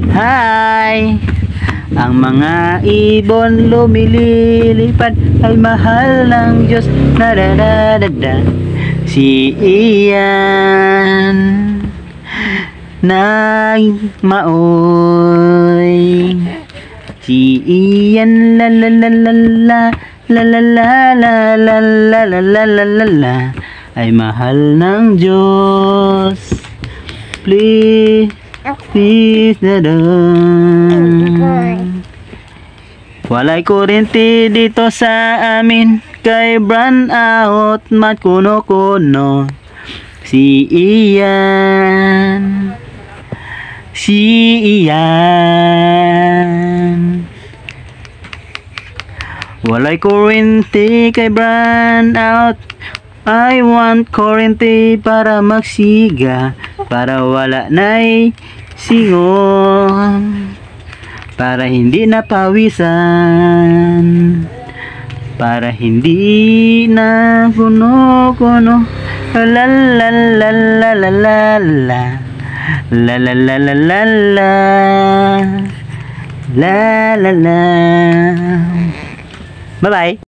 Hi! Ang mga ibon lumilipad ay mahal ng Diyos. Nadadadada. Si Ian nagmaoy. Si Ian la la la la la la la la la la la la la la la la ay mahal ng Diyos. Please, please dadang. Walay kuryente dito sa amin, kay brand out mat kuno-kuno. Si Ian, si Ian. Walay kuryente kay brand out. I want kuryente para magsiga, para wala na'y singon, para hindi na pawisan, para hindi na kuno-kuno. La la la la la la la la la la la la la la la la. Bye bye.